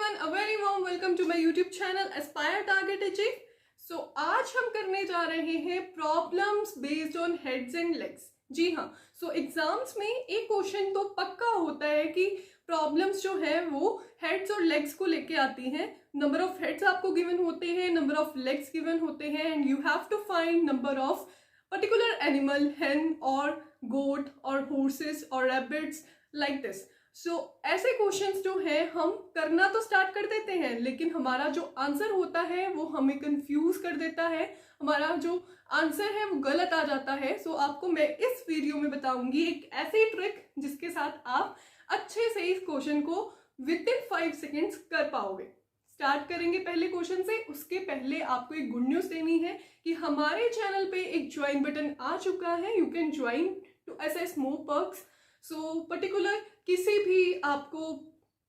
everyone, a very warm welcome to my YouTube channel Aspire Target Achieve. So आज हम करने जा रहे हैं problems based on heads and legs. जी हाँ, सो एग्जाम्स में एक क्वेश्चन तो पक्का होता है कि प्रॉब्लम्स जो है वो हेड्स और लेग्स को लेके आती हैं. नंबर ऑफ हेड्स आपको गिवन होते हैं, नंबर ऑफ लेग्स गिवन होते हैं and you have to find number of particular animal, hen और goat और horses और rabbits like this. सो ऐसे क्वेश्चंस जो है हम करना तो स्टार्ट कर देते हैं, लेकिन हमारा जो आंसर होता है वो हमें कंफ्यूज कर देता है, हमारा जो आंसर है वो गलत आ जाता है. सो आपको मैं इस वीडियो में बताऊंगी एक ऐसी ट्रिक जिसके साथ आप अच्छे से इस क्वेश्चन को विद इन 5 सेकेंड्स कर पाओगे. स्टार्ट करेंगे पहले क्वेश्चन से. उसके पहले आपको एक गुड न्यूज देनी है कि हमारे चैनल पे एक ज्वाइन बटन आ चुका है. You can join to access more perks. So particular किसी भी आपको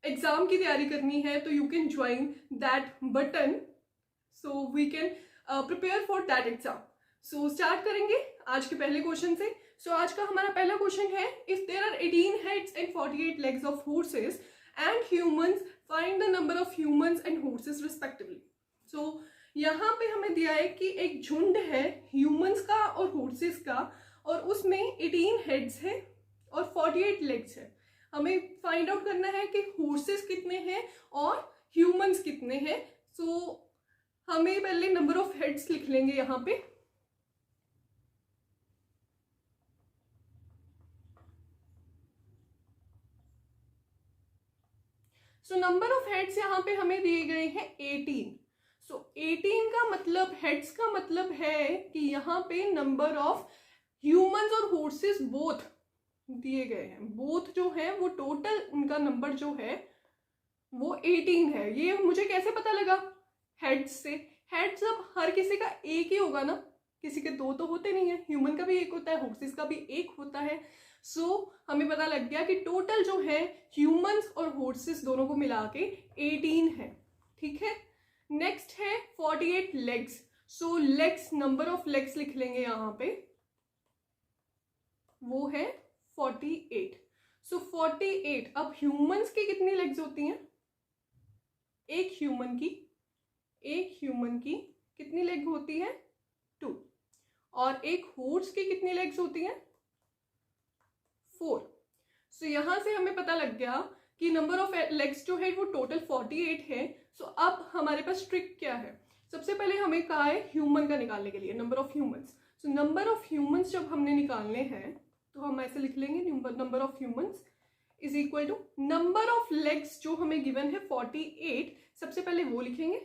एग्जाम की तैयारी करनी है तो you can join that button so we can prepare for that exam. So start करेंगे आज के पहले क्वेश्चन से. सो आज का हमारा पहला क्वेश्चन है, if there are 18 heads and 48 legs of horses and humans, find the number of humans and horses respectively. So यहाँ पे हमें दिया है कि एक झुंड है ह्यूमंस का और हॉर्सेस का, और उसमें 18 हेड्स है और 48 लेग्स है. हमें फाइंड आउट करना है कि हॉर्सेस कितने हैं और ह्यूमंस कितने हैं. सो हमें पहले नंबर ऑफ हेड्स लिख लेंगे यहाँ पे. सो नंबर ऑफ हेड्स यहाँ पे हमें दिए गए हैं 18. सो 18 का मतलब, हेड्स का मतलब है कि यहाँ पे नंबर ऑफ ह्यूमंस और हॉर्सेस बोथ दिए गए हैं. बोथ जो है वो टोटल उनका नंबर जो है वो 18 है. ये मुझे कैसे पता लगा? हेड्स से. हेड्स अब हर किसी का एक ही होगा ना, किसी के दो तो होते नहीं है. ह्यूमन का भी एक होता है, हॉर्सेस का भी एक होता है. सो हमें पता लग गया कि टोटल जो है ह्यूमंस और हॉर्सेस दोनों को मिला के 18 है. ठीक है. नेक्स्ट है 48 legs. So legs, number of legs लिख लेंगे यहाँ पे, वो है 48. सो 48. अब ह्यूमंस की कितनी लेग्स होती हैं? एक ह्यूमन की कितनी लेग होती है? 2. और एक हॉर्स की कितनी लेग्स होती हैं? 4. सो यहां से हमें पता लग गया कि नंबर ऑफ लेग्स जो है वो टोटल 48 है. सो अब हमारे पास ट्रिक क्या है? सबसे पहले हमें कहा है ह्यूमन का निकालने के लिए number of humans. So number of humans जब हमने निकालने हैं तो हम ऐसे लिख लेंगे, number of humans is equal to number of legs जो हमें गिवन है 48. सबसे पहले वो लिखेंगे,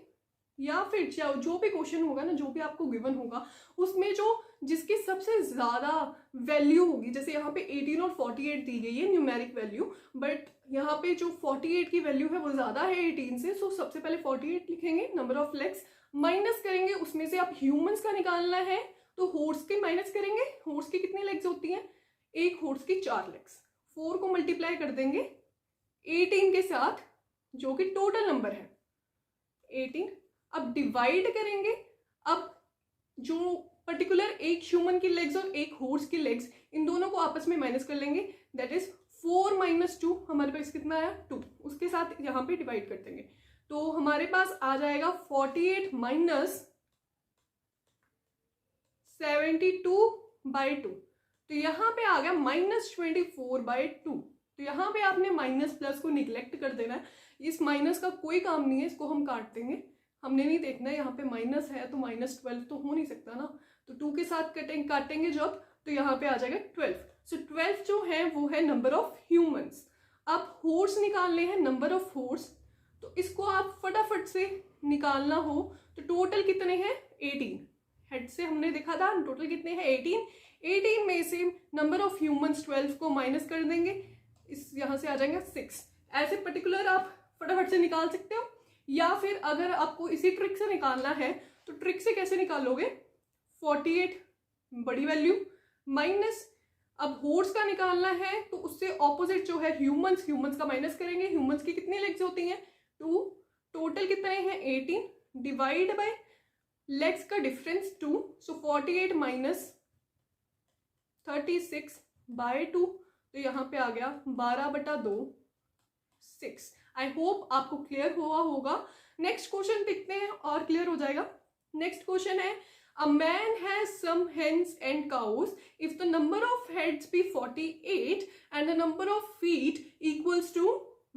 या फिर जो भी क्वेश्चन होगा ना, जो भी आपको गिवन होगा उसमें जो जिसकी सबसे ज्यादा वैल्यू होगी, जैसे यहाँ पे 18 और 48 दी गई है न्यूमेरिक वैल्यू, बट यहाँ पे जो 48 की वैल्यू है वो ज्यादा है 18 से. सो सबसे पहले 48 लिखेंगे. नंबर ऑफ लेग्स माइनस करेंगे, उसमें से आप ह्यूमंस का निकालना है तो हॉर्स के माइनस करेंगे. हॉर्स की कितनी लेग्स होती हैं? एक हॉर्स की 4 लेग्स. 4 को मल्टीप्लाई कर देंगे 18 के साथ जो कि टोटल नंबर है 18. अब डिवाइड करेंगे. अब जो पर्टिकुलर एक ह्यूमन की लेग्स और एक हॉर्स की लेग्स, इन दोनों को आपस में माइनस कर लेंगे. That is 4 - 2. हमारे पास कितना आया? 2. उसके साथ यहाँ पे डिवाइड कर देंगे तो हमारे पास आ जाएगा 48 - 72/2. तो यहाँ पे आ गया -24/2. तो यहाँ पे आपने माइनस प्लस को निग्लेक्ट कर देना है. इस माइनस का कोई काम नहीं है, इसको हम काट देंगे. हमने नहीं देखना है यहाँ पे माइनस है तो -12 तो हो नहीं सकता ना. तो 2 के साथ काटेंगे जब, तो यहाँ पे आ जाएगा 12. सो 12 जो है वो है नंबर ऑफ ह्यूमंस. अब हॉर्स निकालने हैं, नंबर ऑफ हॉर्स. तो इसको आप फटाफट से निकालना हो तो टोटल कितने हैं? 18. हेड से हमने देखा था टोटल कितने हैं? 18. 18 में से नंबर ऑफ ह्यूमंस 12 को माइनस कर देंगे, इस यहाँ से आ जाएंगे 6. ऐसे पर्टिकुलर आप फटाफट से निकाल सकते हो, या फिर अगर आपको इसी ट्रिक से निकालना है तो ट्रिक से कैसे निकालोगे? 48 बड़ी वैल्यू माइनस, अब हॉर्स का निकालना है तो उससे ऑपोजिट जो है ह्यूमंस का माइनस करेंगे. ह्यूमंस की कितनी लेग्स होती हैं? 2. टोटल कितने हैं? 18. डिवाइड बाय लेग्स का डिफरेंस 2. सो 48 - 36/2. तो यहाँ पे आ गया 12/2. 6। आई होप आपको क्लियर हुआ होगा। नेक्स्ट क्वेश्चन देखते हैं और क्लियर हो जाएगा। नेक्स्ट क्वेश्चन है, a man has some hens and cows. If the number of heads be 48 and the number of feet equals to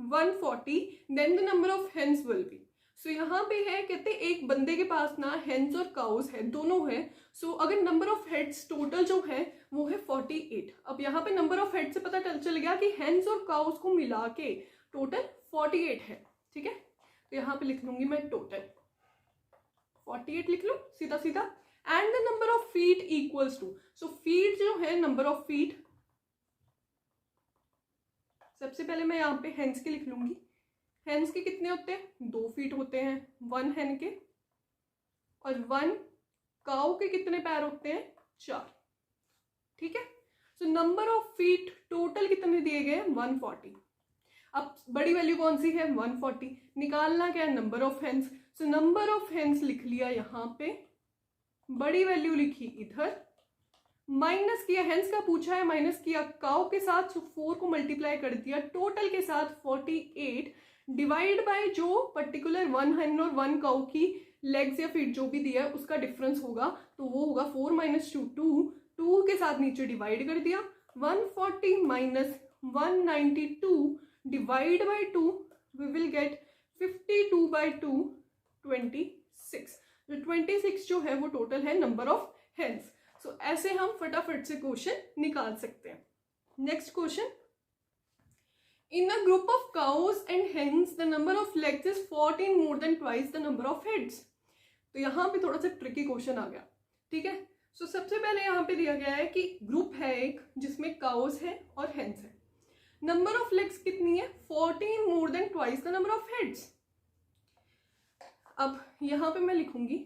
140, then the number of hens will be. So यहाँ पे है, कहते एक बंदे के पास ना हेन्स और काउस है, दोनों है। सो अगर नंबर ऑफ हेड्स टोटल जो है वो है 48। अब यहाँ पे नंबर ऑफ हेड से पता चल गया कि हेन्स और काउस को मिला के टोटल 48 है। ठीक है, तो यहाँ पे लिख लूंगी मैं टोटल 48 लिख लो सीधा सीधा। And the number of feet equals to, so feet जो है नंबर ऑफ फीट, सबसे पहले मैं यहाँ पे हेन्स के लिख लूंगी। हेन्स के कितने होते हैं? 2 फीट होते हैं 1 हेन के, और 1 काउ के कितने पैर होते हैं? 4। ठीक है, so number of feet total कितने दिए गए? 140। अब बड़ी वैल्यू कौन सी है? 140। निकालना क्या है? Number of hens. So number of hens लिख लिया यहाँ पे, बड़ी वैल्यू लिखी इधर, माइनस किया, हेन्स का पूछा है माइनस किया काउ के साथ, सो 4 को मल्टीप्लाई कर दिया टोटल के साथ 48, डिवाइड बाय जो पर्टिकुलर 1 हेन और 1 काउ की लेग्स या फीट जो भी दिया है उसका डिफरेंस होगा, तो वो होगा 4 माइनस 2 2 के साथ नीचे डिवाइड कर दिया, 140 minus 192 divide by 2 we will get 52 by 2 26। तो 26 जो है वो टोटल है नंबर ऑफ हेन्स। सो ऐसे हम फटाफट से क्वेश्चन निकाल सकते हैं। Next question, in a group of cows and hens the number of legs is 14 more than twice the number of heads. तो यहाँ पे थोड़ा सा ट्रिकी क्वेश्चन आ गया। ठीक है, सो सबसे पहले यहाँ पे दिया गया है कि ग्रुप है एक जिसमें काउस है और हेन्स है, नंबर ऑफ लेग्स कितनी है? 14 more than twice the number of heads. अब यहां पे मैं लिखूंगी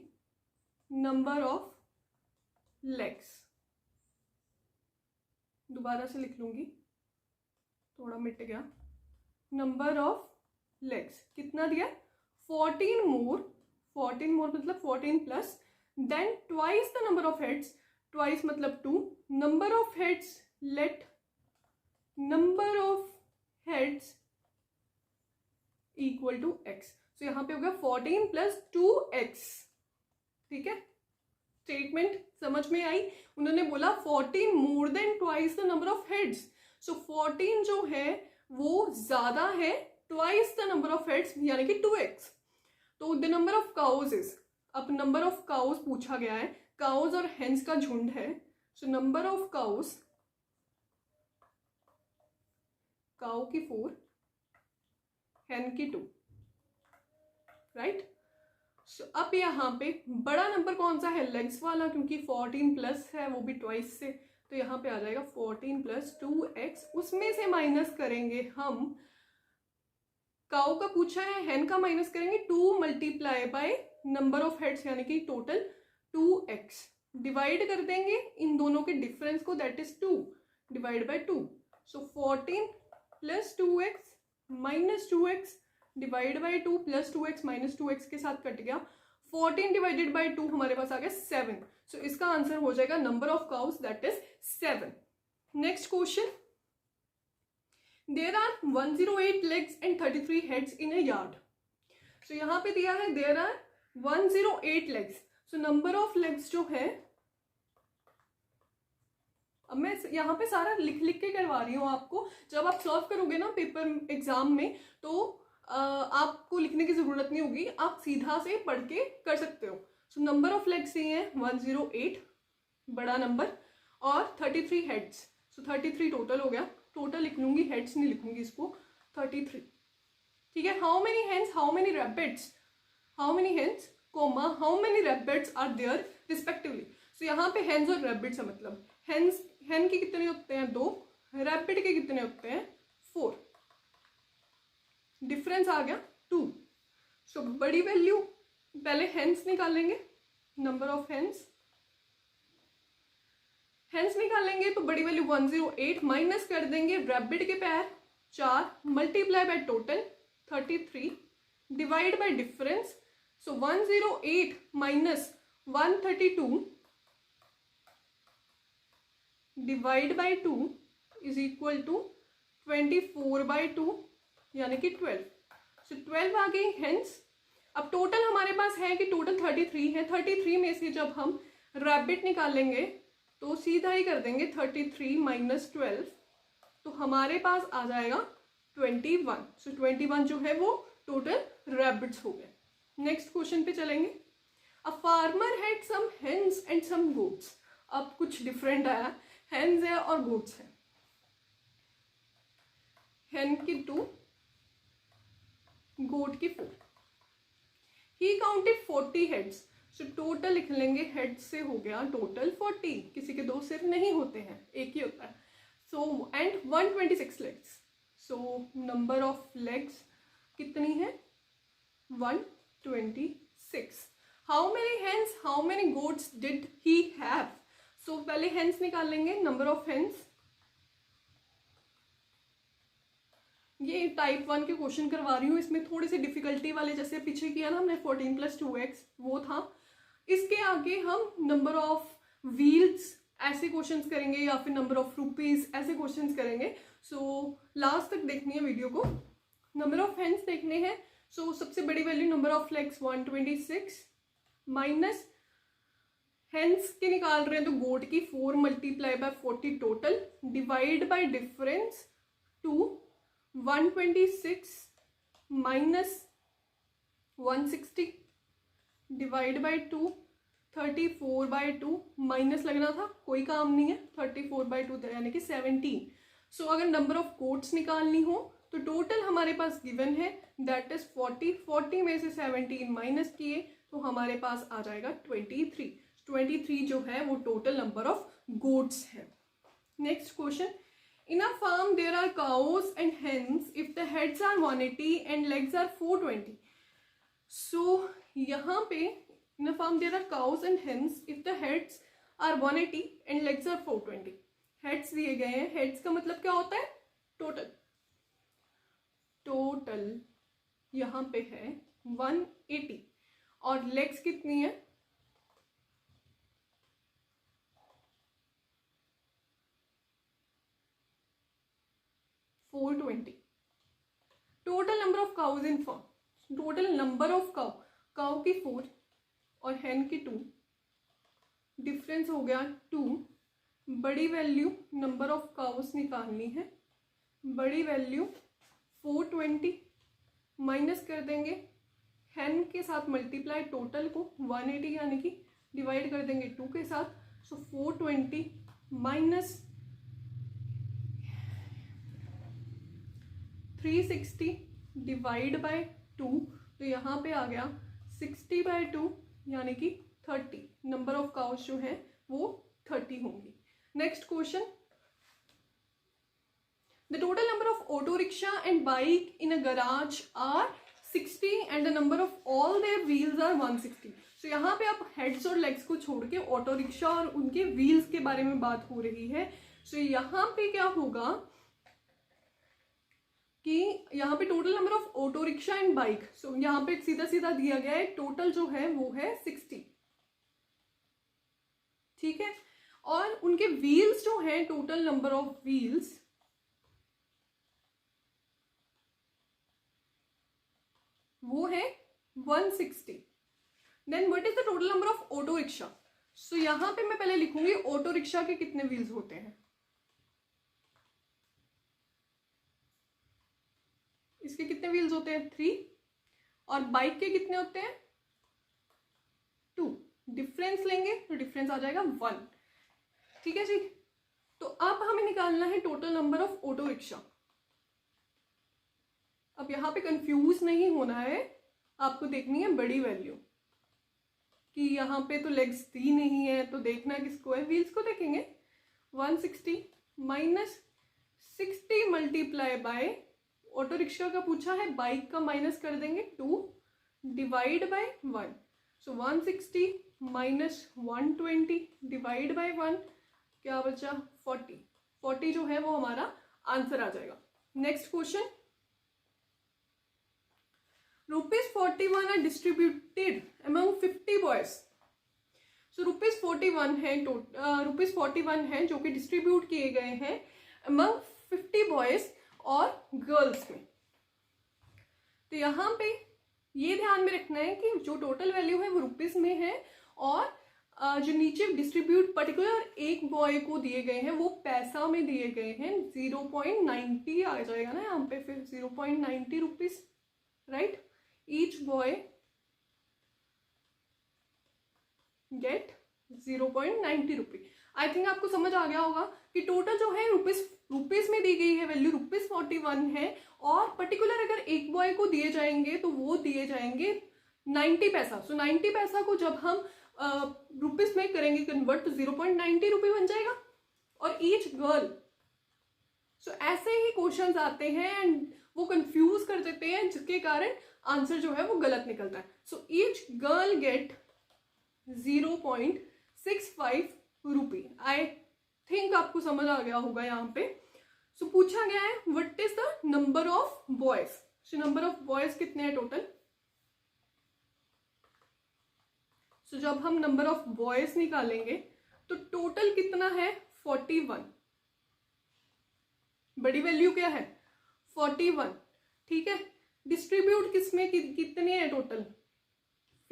नंबर ऑफ लेग्स, दोबारा से लिख लूंगी, थोड़ा मिट गया। नंबर ऑफ लेग्स कितना दिया? 14 मोर मतलब 14 plus, than twice the number of heads, twice मतलब 2, number of heads, let number of heads equal to x. तो यहां पे हो गया 14 प्लस 2x। ठीक है, स्टेटमेंट समझ में आई? उन्होंने बोला 14 more than twice the number of heads, so 14 जो है वो ज्यादा है twice the number of heads यानी कि 2x। तो the number of cows is, अब नंबर ऑफ काउज पूछा गया है, काउज और हेन्स का झुंड है, so number of cows, cow की 4, हेन की 2, राइट। सो अब यहाँ पे बड़ा नंबर कौन सा है? लेग्स वाला, क्योंकि 14 प्लस है वो भी ट्वाइस से, तो यहाँ पे आ जाएगा 14 प्लस 2x, उसमें से माइनस करेंगे हम, काउ का पूछा है, हेन का माइनस करेंगे 2 multiply by number of heads यानी कि टोटल 2x, डिवाइड कर देंगे इन दोनों के डिफरेंस को, that is 2 divide by 2, so 14 plus 2x minus 2x divide by 2 plus 2x minus 2x के साथ कट गया, 14 डिवाइडेड बाई 2 हमारे पास आ गया 7। सो इसका आंसर हो जाएगा number of cows that is 7। Next question, there are 108 legs and 33 heads in a yard. So यहाँ पे दिया है there are 108 legs, so number of legs जो है, अब मैं यहाँ पे सारा लिख लिख के करवा रही हूँ आपको, जब आप सॉल्व करोगे ना पेपर एग्जाम में तो आपको लिखने की जरूरत नहीं होगी, आप सीधा से पढ़ के कर सकते हो। सो नंबर ऑफ लेग्स ये हैं 108 बड़ा नंबर, और 33 हेड्स, सो 33 टोटल हो गया, टोटल लिख लूंगी, हेड्स नहीं लिखूंगी इसको, 33। ठीक है, how many hens, how many rabbits, how many hens comma how many rabbits are there respectively. So यहाँ पे हेन्स और रैबिट्स है, मतलब हेन्स, हेन के कितने होते हैं? 2, रैबिट के कितने होते हैं? 4, डिफरेंस आ गया 2। सो बड़ी वैल्यू पहले हेन्स निकालेंगे, नंबर ऑफ हेन्स, हेन्स निकालेंगे तो बड़ी वैल्यू 108 माइनस कर देंगे रैबिट के पैर 4 multiply by total 33 divide by difference, so 108 minus 132 divide by 2 is equal to 24 by 2 यानी कि 12। सो 12 आ गई, हेंस अब टोटल हमारे पास है कि टोटल 33 है। 33 में से जब हम रैबिट निकालेंगे तो सीधा ही कर देंगे 33 माइनस 12, तो हमारे पास आ जाएगा 21। सो 21 जो है वो टोटल रैबिट्स हो गए। नेक्स्ट क्वेश्चन पे चलेंगे। A farmer had some hens and some goats. अब कुछ डिफरेंट आया, हेन्स है और गोट्स है। हेन की 2, गोट की 4। He counted 40 heads. So total लिख लेंगे, हेड से हो गया टोटल 40। किसी के 2 सिर नहीं होते हैं, एक ही होता है। So and 126 legs. So number of legs कितनी है? 126। How many hens, how many goats did he have? So पहले हेन्स निकाल लेंगे, नंबर ऑफ हेन्स। ये टाइप 1 के क्वेश्चन करवा रही हूँ, इसमें थोड़ी सी डिफिकल्टी वाले, जैसे पीछे किया ना हमने 14 + 2x वो था। इसके आगे हम नंबर ऑफ व्हील्स ऐसे क्वेश्चंस करेंगे या फिर नंबर ऑफ रुपीज ऐसे क्वेश्चंस करेंगे। सो लास्ट तक देखनी है वीडियो को। नंबर ऑफ हेन्स देखने हैं। सो सबसे बड़ी value number of legs 126 minus hens के निकाल रहे हैं तो गोट की 4 × 40 total, divide by difference 2, 126 minus 160 divide by 2, 34/2 minus लगना था, कोई काम नहीं है, 34/2 यानी कि 17। सो अगर नंबर ऑफ गोट्स निकालनी हो तो टोटल हमारे पास गिवन है दैट इज 40। 40 में से 17 माइनस किए तो हमारे पास आ जाएगा 23। 23 जो है वो टोटल नंबर ऑफ गोट्स है। Next question. In a farm there are cows and hens if the heads are 180 and legs are 420. So यहाँ पे in a farm there are cows and hens if the heads are 180 and legs are 420. Heads दिए गए हैं, heads का मतलब क्या होता है? टोटल। टोटल यहाँ पे है 180 और legs कितनी है? 420. Total number of cows in farm, total number of cow, cow की 4 और हेन की 2, डिफरेंस हो गया 2। बड़ी वैल्यू नंबर ऑफ काउस निकालनी है, बड़ी वैल्यू 420 माइनस कर देंगे हेन के साथ मल्टीप्लाई टोटल को 180 यानी कि डिवाइड कर देंगे 2 के साथ। सो 420 माइनस 360 डिवाइड बाय 2, तो यहाँ पे आ गया 60/2 यानी कि 30। नंबर ऑफ काउस जो है वो 30 होंगी। Next question. The total number of auto rickshaw and bike in a garage are 60 and the number of all their wheels are 160। So यहाँ पे आप हेड्स और लेग्स को छोड़ के ऑटो रिक्शा और उनके व्हील्स के बारे में बात हो रही है। सो यहाँ पे क्या होगा कि यहाँ पे total number of auto rickshaw and bike, so यहाँ पे सीधा सीधा दिया गया है, टोटल जो है वो है 60। ठीक है, और उनके व्हील्स जो है, टोटल नंबर ऑफ व्हील्स वो है 160। Then what is the total number of auto rickshaw? So यहाँ पे मैं पहले लिखूंगी ऑटो रिक्शा के कितने व्हील्स होते हैं। इसके कितने व्हील्स होते हैं? 3। और बाइक के कितने होते हैं? 2। डिफरेंस लेंगे तो डिफरेंस आ जाएगा 1। ठीक है जी। तो अब हमें निकालना है total number of auto rickshaw. अब यहाँ पे कंफ्यूज नहीं होना है, आपको देखनी है बड़ी वैल्यू कि यहाँ पे तो लेग्स दी नहीं है, तो देखना किसको है? व्हील्स को देखेंगे। 160 minus 60 multiply by, auto rickshaw का पूछा है, बाइक का माइनस कर देंगे 2 divide by 1। So 160 minus 120 divide by 1, क्या बचा? 40। 40 जो है वो हमारा आंसर आ जाएगा। Next question. ₹41 are distributed among 50 boys. So ₹41 है, ₹41 है जो कि डिस्ट्रीब्यूट किए गए हैं अमंग 50 बॉयज और गर्ल्स में। तो यहाँ पे ये ध्यान में रखना है कि जो टोटल वैल्यू है वो रुपीस में है, और जो नीचे डिस्ट्रीब्यूट पर्टिकुलर एक बॉय को दिए गए हैं वो पैसा में दिए गए हैं। 0.90 आ जाएगा ना यहाँ पे, फिर 0.90 rupees, right. Each boy get 0.90 rupee. I think आपको समझ आ गया होगा कि टोटल जो है रुपीस में दी गई है वैल्यू ₹41 है, और पर्टिकुलर अगर एक बॉय को दिए जाएंगे तो वो दिए जाएंगे 90 पैसा। सो 90 पैसा को जब हम रुपीस में करेंगे कन्वर्ट तो 0.90 रुपी बन जाएगा। और ईच गर्ल, सो ऐसे ही क्वेश्चंस आते हैं एंड वो कंफ्यूज कर देते हैं, जिसके कारण आंसर जो है वो गलत निकलता है। So each girl get 0.65 rupee. I think आपको समझ आ गया होगा यहाँ पे। सो पूछा गया है what is the number of boys. So number of boys कितने हैं टोटल। सो जब हम नंबर ऑफ बॉयज निकालेंगे तो टोटल कितना है 41। बड़ी वैल्यू क्या है 41, ठीक है। डिस्ट्रीब्यूट किसमें कितने हैं टोटल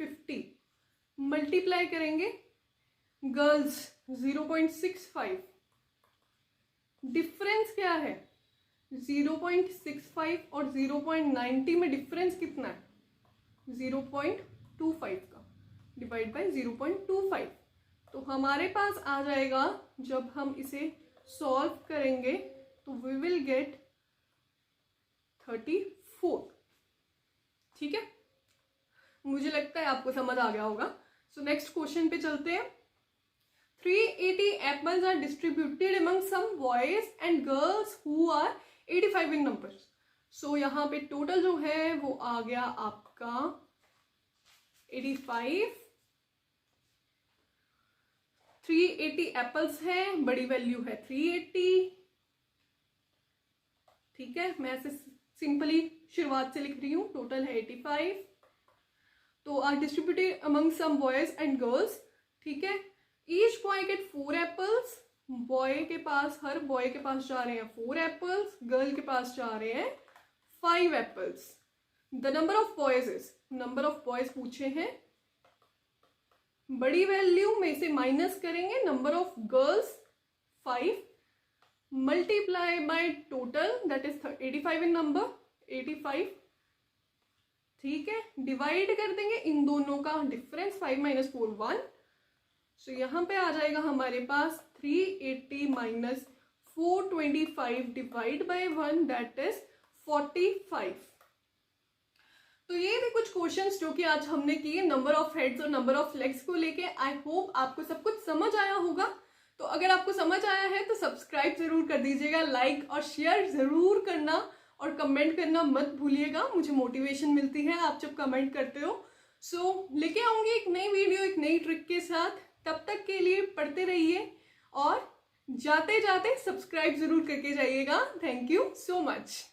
50। मल्टीप्लाई करेंगे गर्ल्स 0.65, डिफरेंस क्या है 0.65 और 0.90 में डिफरेंस कितना है 0.25 का, डिवाइड बाय 0.25। तो हमारे पास आ जाएगा, जब हम इसे सॉल्व करेंगे तो वी विल गेट 34, ठीक है। मुझे लगता है आपको समझ आ गया होगा। सो नेक्स्ट क्वेश्चन पे चलते हैं। 380 apples are distributed among some boys and girls who are 85 in numbers. So यहाँ पे टोटल जो है वो आ गया आपका 85। 380 एप्पल्स है, बड़ी वैल्यू है 380, ठीक है। मैं ऐसे सिंपली शुरुआत से लिख रही हूं। टोटल है 85। तो are distributed among some boys and girls, ठीक है। Each boy get 4 apples. Boy के पास, हर बॉय के पास जा रहे हैं 4 एप्पल्स, गर्ल के पास जा रहे हैं 5 apples. The number of boys is, number of boys पूछे हैं, बड़ी वैल्यू में से माइनस करेंगे number of girls 5, multiply by total that is 85 in number 85, ठीक है। डिवाइड कर देंगे इन दोनों का डिफरेंस 5 - 4 1। सो यहां पे आ जाएगा हमारे पास 380 - 425 डिवाइड बाय 1 दैट इज 45। तो ये थे कुछ क्वेश्चंस जो कि आज हमने किए नंबर ऑफ हेड्स और नंबर ऑफ लेग्स को लेके। आई होप आपको सब कुछ समझ आया होगा। तो अगर आपको समझ आया है तो सब्सक्राइब जरूर कर दीजिएगा, लाइक और शेयर जरूर करना, और कमेंट करना मत भूलिएगा। मुझे मोटिवेशन मिलती है आप जब कमेंट करते हो। सो लेके आऊंगी एक नई वीडियो एक नई ट्रिक के साथ। तब तक के लिए पढ़ते रहिए और जाते जाते सब्सक्राइब जरूर करके जाइएगा। Thank you so much.